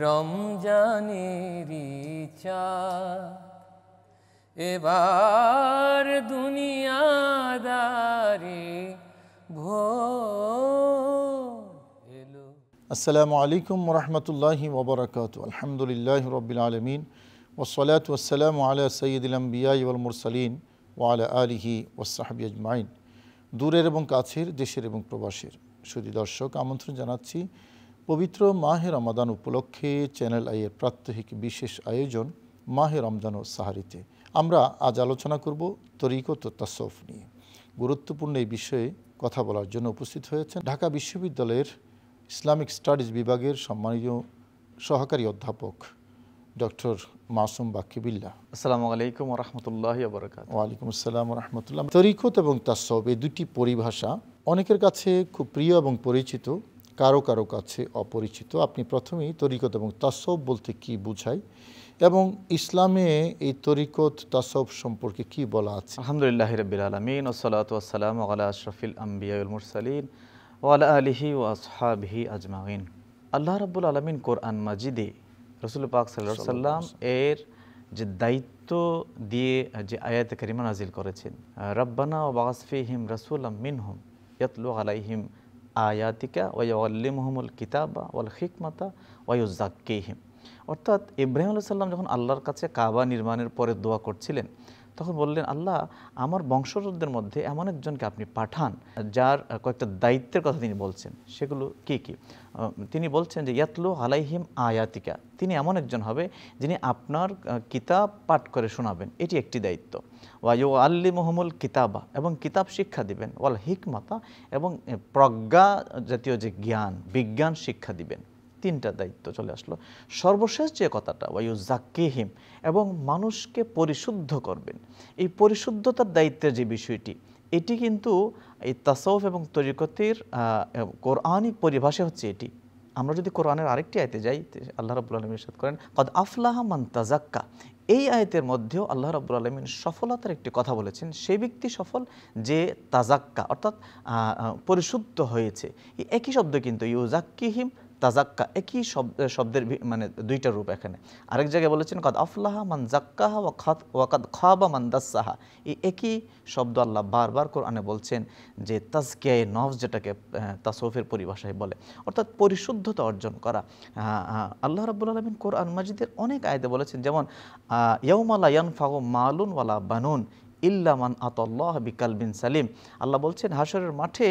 রমজানেরি চাঁদ এবার দুনিয়াদারি ভোর এলো। আসসালামু আলাইকুম ওরহমতুল্লাহি ওবরাকাতু। আলহামদুলিল্লাহি রাব্বিল আলামিন ওয়াসসালাতু ওয়াসসালামু আলা সাইয়্যিদিল আমবিয়া ওয়াল মুরসালিন ওয়া আলা আলিহি ওয়াসসাহবিহি আজমাইন। দূরের এবং কাছের, দেশের এবং প্রবাসের সুধী দর্শক, আমন্ত্রণ জানাচ্ছি পবিত্র মাহে রমাদান উপলক্ষে চ্যানেল আইয়ের প্রাত্যহিক বিশেষ আয়োজন মাহে রমজান ও সাহারিতে। আমরা আজ আলোচনা করব তরিকত ও তাসাউফ নিয়ে। গুরুত্বপূর্ণ এই বিষয়ে কথা বলার জন্য উপস্থিত হয়েছেন ঢাকা বিশ্ববিদ্যালয়ের ইসলামিক স্টাডিজ বিভাগের সম্মানীয় সহকারী অধ্যাপক ডক্টর মাসুম বাক্কি বিল্লাহ। আসসালামু আলাইকুম ওরহমতুল্লাহি ওয়াবারাকাতুহু। ওয়ালাইকুম আসসালাম রহমতুল্লাহ। তরিকত এবং তাসাউফ এই দুটি পরিভাষা অনেকের কাছে খুব প্রিয় এবং পরিচিত, কারো কারো কাছে অপরিচিত। আপনি প্রথমেই তরিকত এবং তাসাউফ বলতে কি বুঝায় এবং ইসলামে এই তরিকত তাসাউফ সম্পর্কে কি বলা আছে? আলহামদুলিল্লাহি রাব্বিল আলামিন ওয়াসসালাতু ওয়াসসালামু আলা আশরাফিল আমবিয়া ওয়াল মুরসালিন ওয়া আলা আলিহি ওয়া আসহাবিহি আজমাইন। আল্লাহ রাব্বুল আলামিন কোরআন মাজিদে রাসূল পাক সাল্লাল্লাহু আলাইহি ওয়াসাল্লাম এর যে দায়িত্ব দিয়ে যে আয়াতে কারিমা নাজিল করেছেন, রাব্বানা ওয়া বা'আস ফীহিম রাসূলাম মিনহুম ইয়াতলু আলাইহিম আয়াতিকা ওয়া ইউআল্লিমুহুমুল কিতাবা ওয়াল হিকমাতা ওয়া ইউযাক্কিহিম। অর্থাৎ ইব্রাহিম আলাইহিস সালাম যখন আল্লাহর কাছে কাবা নির্মাণের পরে দোয়া করছিলেন, তখন বললেন, আল্লাহ, আমার বংশধরদের মধ্যে এমন একজনকে আপনি পাঠান যার কয়েকটা দায়িত্বের কথা তিনি বলছেন। সেগুলো কি কি? তিনি বলছেন যে ইয়াতলু আলাইহিম আয়াতিকা, তিনি এমন একজন হবে যিনি আপনার কিতাব পাঠ করে শোনাবেন, এটি একটি দায়িত্ব। ওয়া ইউআল্লিমুহুমুল কিতাবা, এবং কিতাব শিক্ষা দিবেন, ওয়াল হিকমাতা, এবং প্রজ্ঞা জাতীয় যে জ্ঞান, বিজ্ঞান শিক্ষা দিবেন। তিনটা দায়িত্ব চলে আসলো। সর্বশেষ যে কথাটা ওয়া ইউযাক্কিহিম, এবং মানুষকে পরিশুদ্ধ করবেন। এই পরিশুদ্ধতার দায়িত্বের যে বিষয়টি, এটি কিন্তু এই তাসাউফ এবং তরিকতের কোরআনিক পরিভাষা হচ্ছে এটি। আমরা যদি কোরআনের আরেকটি আয়াতে যাই, আল্লাহ রাব্বুল আলামিন ইরশাদ করেন, কদ আফলাহা মান তাযাক্কা। এই আয়াতের মধ্যেও আল্লাহ রাব্বুল আলামিন সফলতার একটি কথা বলেছেন। সেই ব্যক্তি সফল যে তাযাক্কা, অর্থাৎ পরিশুদ্ধ হয়েছে। এই একই শব্দ কিন্তু ইউযাক্কিহিম, তাজাক্কা, একই শব্দের মানে দুইটা রূপ এখানে। আরেক জায়গায় বলেছেন কদ আফলাহা মান জাক্কাহা ওয়া কাদ খাবা মান দাসসাহা। এই একই শব্দ আল্লাহ বারবার কোরআনে বলছেন যে তাজকিয়ায়ে নফস, যেটাকে তাসাউফের পরিভাষায় বলে, অর্থাৎ পরিশুদ্ধতা অর্জন করা। আল্লাহ রাব্বুল আলামিন কোরআন মাজিদের অনেক আয়াতে বলেছেন, যেমন ইয়াউমা লা ইয়ানফাউ মালুন ওয়ালা বানুন ইল্লা মান আতাল্লাহ বিকালবিন সালিম। আল্লাহ বলছেন হাশরের মাঠে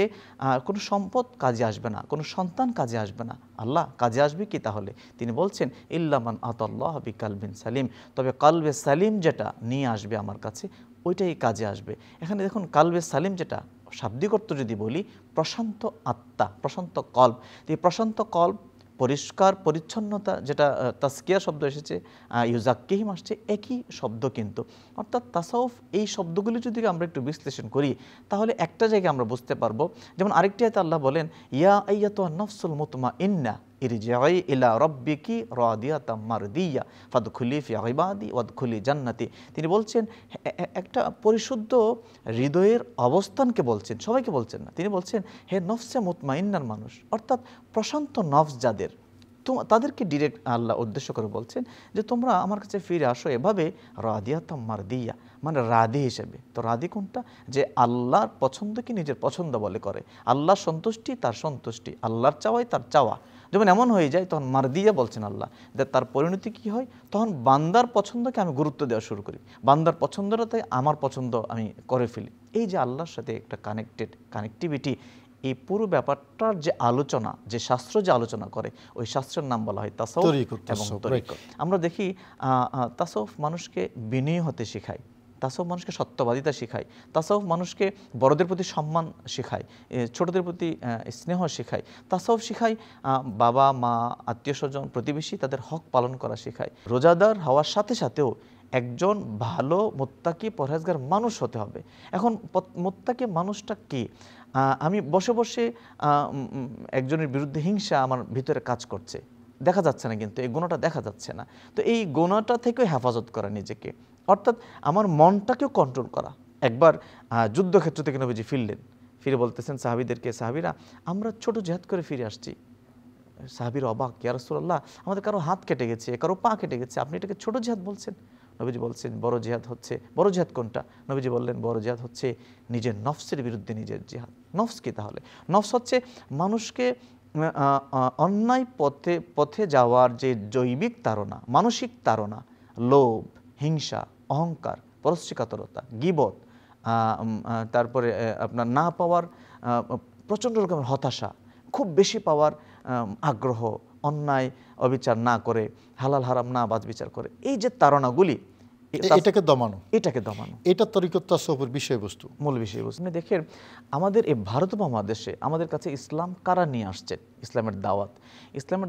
কোনো সম্পদ কাজে আসবে না, কোনো সন্তান কাজে আসবে না। আল্লাহ কাজে আসবে কি তাহলে? তিনি বলছেন ইল্লা মান আতাল্লাহ বিকালবিন সালিম, তবে কালবে সালিম যেটা নিয়ে আসবে আমার কাছে, ওইটাই কাজে আসবে। এখানে দেখুন, কালবে সালিম যেটা শাব্দিক অর্থ যদি বলি, প্রশান্ত আত্মা, প্রশান্ত কল্ব। এই প্রশান্ত কল্ব, পরিষ্কার পরিচ্ছন্নতা, যেটা তাজকিয়া শব্দ এসেছে, ইউযাক্কিহিম আসছে, একই শব্দ কিন্তু। অর্থাৎ তাসাউফ এই শব্দগুলি যদি আমরা একটু বিশ্লেষণ করি, তাহলে একটা জায়গায় আমরা বুঝতে পারবো। যেমন আরেকটি আয়াতে আল্লাহ বলেন, ইয়া আইয়াতুহান নাফসুল মুতমাইন্না ইরজিই ইলা রাব্বিকি রাদিয়াতাম মারদিয়া ফাদখুলি ফি ইবাদি ওয়াদখুলি জান্নাতি। তিনি বলছেন একটা পরিশুদ্ধ হৃদয়ের অবস্থানকে বলছেন, সবাইকে বলছেন না। তিনি বলছেন, হে নফসে মুতমাইন্নার মানুষ, অর্থাৎ প্রশান্ত নফস যাদের, তাদেরকে ডিরেক্ট আল্লাহ উদ্দেশ্য করে বলছেন যে তোমরা আমার কাছে ফিরে আসো এভাবে রাদিয়াতাম মারদিয়া, মানে রাদি হিসেবে। তো রাদি কোনটা? যে আল্লাহর পছন্দকে নিজের পছন্দ বলে করে, আল্লাহর সন্তুষ্টি তার সন্তুষ্টি, আল্লাহর চাওয়াই তার চাওয়া। যখন এমন হয়ে যায়, তখন মারদিয়া বলছেন আল্লাহ, যে তার পরিণতি কি হয়? তখন বান্দার পছন্দকে আমি গুরুত্ব দেওয়া শুরু করি, বান্দার পছন্দটাতে আমার পছন্দ আমি করে ফেলি। এই যে আল্লাহর সাথে একটা কানেক্টিভিটি, এই পুরো ব্যাপারটার যে আলোচনা, যে শাস্ত্র যে আলোচনা করে, ওই শাস্ত্রের নাম বলা হয় তাসাউফ এবং তরিকত। আমরা দেখি তাসাউফ মানুষকে বিনয়ী হতে শেখায়, তাসাউফ মানুষকে সত্যবাদিতা শেখায়, তাসাউফ মানুষকে বড়দের প্রতি সম্মান শেখায়, ছোটদের প্রতি স্নেহ শেখায়, তাসাউফ শেখায় বাবা মা আত্মীয় স্বজন প্রতিবেশী তাদের হক পালন করা শেখায়। রোজাদার হওয়ার সাথে সাথেও একজন ভালো মুত্তাকি পরহেজগার মানুষ হতে হবে। এখন মুত্তাকি মানুষটা কি? আমি বসে বসে একজনের বিরুদ্ধে হিংসা আমার ভিতরে কাজ করছে, দেখা যাচ্ছে না, কিন্তু এই গুণটা দেখা যাচ্ছে না। তো এই গুণটা থেকেও হেফাজত করা নিজেকে, অর্থাৎ আমার মনটাকেও কন্ট্রোল করা। একবার যুদ্ধক্ষেত্র থেকে নবীজি ফিরলেন, ফিরে বলতেছেন সাহাবীদেরকে, সাহাবীরা আমরা ছোট জিহাদ করে ফিরে আসছি, সাহাবীর অবাক, ইয়া রাসূলুল্লাহ, আমাদের কারো হাত কেটে গেছে, কারো পা কেটে গেছে, আপনি এটাকে ছোট জিহাদ বলছেন? নবীজি বলছেন বড় জিহাদ হচ্ছে। বড় জিহাদ কোনটা? নবীজি বললেন বড় জিহাদ হচ্ছে নিজের নফসের বিরুদ্ধে নিজের জিহাদ। নফস কি তাহলে? নফস হচ্ছে মানুষকে অন্যায় পথে যাওয়ার যে জৈবিক তাড়না, মানসিক তাড়না, লোভ, হিংসা, অহংকার, পরশ্রীকাতরতা, গীবত, তারপরে আপনার না পাওয়ার প্রচণ্ড রকমের হতাশা, খুব বেশি পাওয়ার আগ্রহ, অন্যায় অবিচার না করে, হালাল হারাম না বাজ বিচার করে, এই যে তাড়নাগুলি, এটাকে দমানো, এটা তরিকত তাসাউফের বিষয়বস্তু, মূল বিষয়বস্তু। দেখেন আমাদের এই ভারত মহাদেশে আমাদের কাছে ইসলাম কারা নিয়ে আসছেন? ইসলামের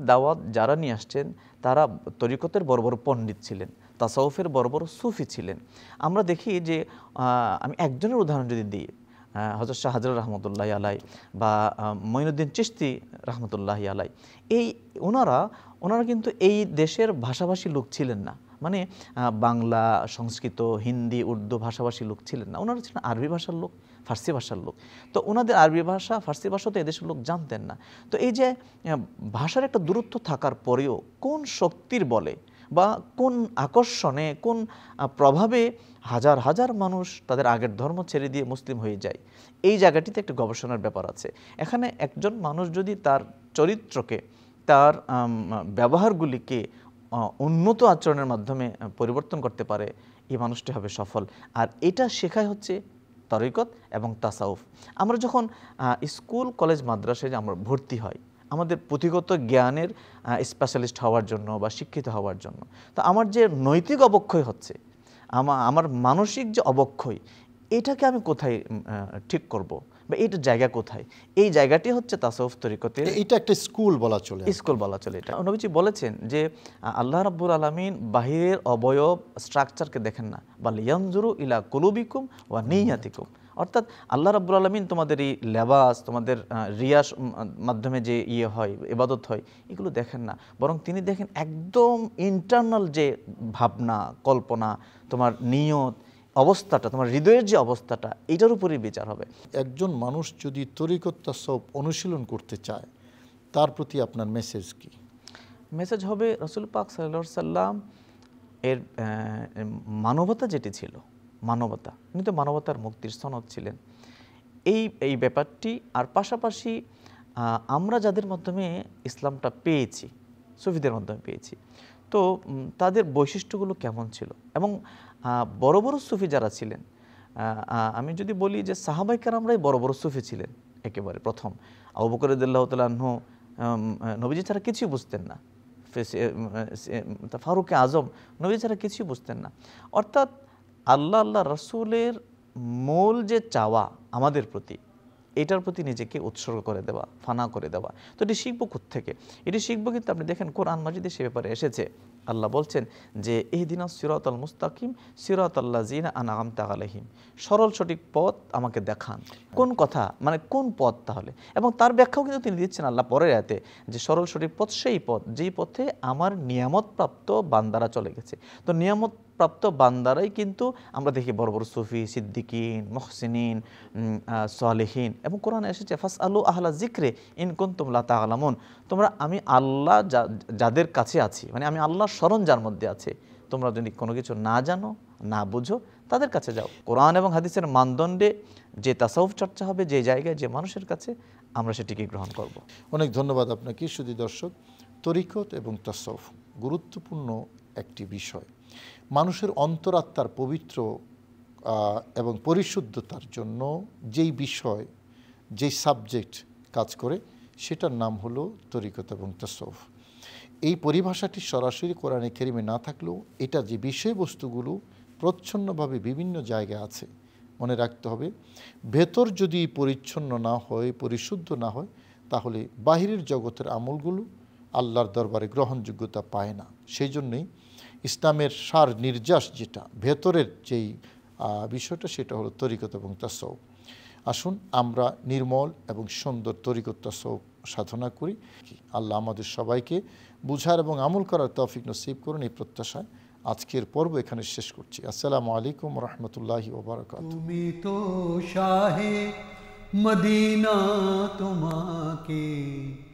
দাওয়াত যারা নিয়ে আসছেন তারা তরিকতের বড় বড় পণ্ডিত ছিলেন, তাসাউফের বড় বড় সুফি ছিলেন। আমরা দেখি যে আমি একজনের উদাহরণ যদি দিই, হযরত শাহ হাজরা রহমতুল্লাহ আলাই বা মঈনুদ্দিন চিশতি রহমতুল্লাহ আলাই, ওনারা কিন্তু এই দেশের ভাষাভাষী লোক ছিলেন না, মানে বাংলা, সংস্কৃত, হিন্দি, উর্দু ভাষাভাষী লোক ছিলেন না। ওনারা ছিলেন আরবি ভাষার লোক, ফার্সি ভাষার লোক। তো ওনাদের আরবি ভাষা, ফার্সি ভাষা তো এদেশের লোক জানতেন না। তো এই যে ভাষার একটা দূরত্ব থাকার পরেও কোন শক্তির বলে বা কোন আকর্ষণে, কোন প্রভাবে হাজার হাজার মানুষ তাদের আগের ধর্ম ছেড়ে দিয়ে মুসলিম হয়ে যায়, এই জায়গাটিতে একটা গবেষণার ব্যাপার আছে। এখানে একজন মানুষ যদি তার চরিত্রকে, তার ব্যবহারগুলিকে উন্নত আচরণের মাধ্যমে পরিবর্তন করতে পারে, এই মানুষটি হবে সফল। আর এটা শেখায় হচ্ছে তরিকত এবং তাসাউফ। আমরা যখন স্কুল, কলেজ, মাদ্রাসায় আমরা ভর্তি হই আমাদের পুঁথিগত জ্ঞানের স্পেশালিস্ট হওয়ার জন্য বা শিক্ষিত হওয়ার জন্য, তো আমার যে নৈতিক অবক্ষয় হচ্ছে, আমার মানসিক যে অবক্ষয়, এটাকে আমি কোথায় ঠিক করব বা এইটার জায়গা কোথায়? এই জায়গাটি হচ্ছে তাসাউফ তরিকতের, এটা একটা স্কুল বলা চলে। এটা নবীজি বলেছেন যে আল্লাহ রাব্বুল আলামিন বাহিরের অবয়ব স্ট্রাকচারকে দেখেন না, বাল ইয়ানজুরু ইলা কুলুবিকুম ওয়া নিয়াতিকুম। অর্থাৎ আল্লাহ রাব্বুল আলামিন তোমাদের এই লেবাস, তোমাদের রিয়াস মাধ্যমে যে হয়, ইবাদত হয়, এগুলো দেখেন না, বরং তিনি দেখেন একদম ইন্টারনাল যে ভাবনা, কল্পনা, তোমার নিয়ত, অবস্থাটা, তোমার হৃদয়ের যে অবস্থাটা, এটার উপরেই বিচার হবে। একজন মানুষ যদি তরিকত তাসাউফ অনুশীলন করতে চায়, তার প্রতি আপনার মেসেজ কি? মেসেজ হবে রাসূল পাক সাল্লাল্লাহু আলাইহি সাল্লাম এর মানবতা যেটি ছিল, মানবতা, উনি তো মানবতার মুক্তির সনদ ছিলেন, এই ব্যাপারটি। আর পাশাপাশি আমরা যাদের মাধ্যমে ইসলামটা পেয়েছি, সুফিদের মাধ্যমে পেয়েছি, তো তাদের বৈশিষ্ট্যগুলো কেমন ছিল। এবং বড় বড় সুফি যারা ছিলেন, আমি যদি বলি যে সাহাবায়ে কেরামরাই বড় বড় সুফি ছিলেন। একেবারে প্রথম আবু বকর রাদিয়াল্লাহু তাআলা আনহু নবীজি ছাড়া কিছুই বুঝতেন না, ফারুক আজম নবী ছাড়া কিছুই বুঝতেন না। অর্থাৎ আল্লাহ রাসূলের মূল যে চাওয়া আমাদের প্রতি, এটার প্রতি নিজেকে উৎসর্গ করে দেওয়া, ফানা করে দেওয়া। তো এটি শিখবো কোত্থেকে? এটি শিখবো কিন্তু আপনি দেখেন কোরআন মাজিদে সে ব্যাপারে এসেছে। আল্লাহ বলছেন যে ইহদিনাস সিরাতাল মুস্তাকিম সিরাতাল্লাযিনা আনআমতা আলাইহিম, সরল সঠিক পথ আমাকে দেখান। কোন কথা, মানে কোন পথ তাহলে? এবং তার ব্যাখ্যাও কিন্তু তিনি দিচ্ছেন আল্লাহ পরের আয়াতে, যে সরল সঠিক পথ সেই পথ যেই পথে আমার নিয়ামতপ্রাপ্ত বান্দারা চলে গেছে। তো নিয়ামতপ্রাপ্ত বান্দারাই কিন্তু আমরা দেখি বড় বড় সুফি, সিদ্দিকিন, মুহসিনিন, সালেহিন। এবং কোরআনে এসেছে ফাসআলু আহলা যিকরি ইন কুনতুম লা তা'লামুন, তোমরা, আমি আল্লাহ যাদের কাছে আছি, মানে আমি আল্লাহর স্মরণ যার মধ্যে আছে, তোমরা যদি কোনো কিছু না জানো, না বুঝো, তাদের কাছে যাও। কোরআন এবং হাদিসের মানদণ্ডে যে তাসাউফ চর্চা হবে, যে জায়গায়, যে মানুষের কাছে, আমরা সেটিকে গ্রহণ করব। অনেক ধন্যবাদ আপনাকে। শুধু দর্শক, তরিকত এবং তাসাউফ গুরুত্বপূর্ণ একটি বিষয়। মানুষের অন্তরাত্মার পবিত্র এবং পরিশুদ্ধতার জন্য যেই বিষয়, যেই সাবজেক্ট কাজ করে, সেটার নাম হলো তরিকত এবং তাসাউফ। এই পরিভাষাটি সরাসরি কোরআনে কারিমে না থাকলেও এটা যে বিষয়বস্তুগুলো প্রচ্ছন্নভাবে বিভিন্ন জায়গায় আছে, মনে রাখতে হবে, ভেতর যদি পরিচ্ছন্ন না হয়, পরিশুদ্ধ না হয়, তাহলে বাহিরের জগতের আমলগুলো আল্লাহর দরবারে গ্রহণযোগ্যতা পায় না। সেই জন্যই ইসলামের সার নির্যাস যেটা ভেতরের যেই বিষয়টা, সেটা হলো তরিকত এবং তাসাউফ। আসুন আমরা নির্মল এবং সুন্দর তরিকত তাসাউফ সাধনা করি। আল্লাহ আমাদের সবাইকে বুঝার এবং আমল করার তৌফিক নসিব করুন, এই প্রত্যাশায় আজকের পর্ব এখানে শেষ করছি। আসসালামু আলাইকুম রহমতুল্লাহি ওয়া বারাকাতুহু। তুমি তো শাহে মদিনা, তোমাকে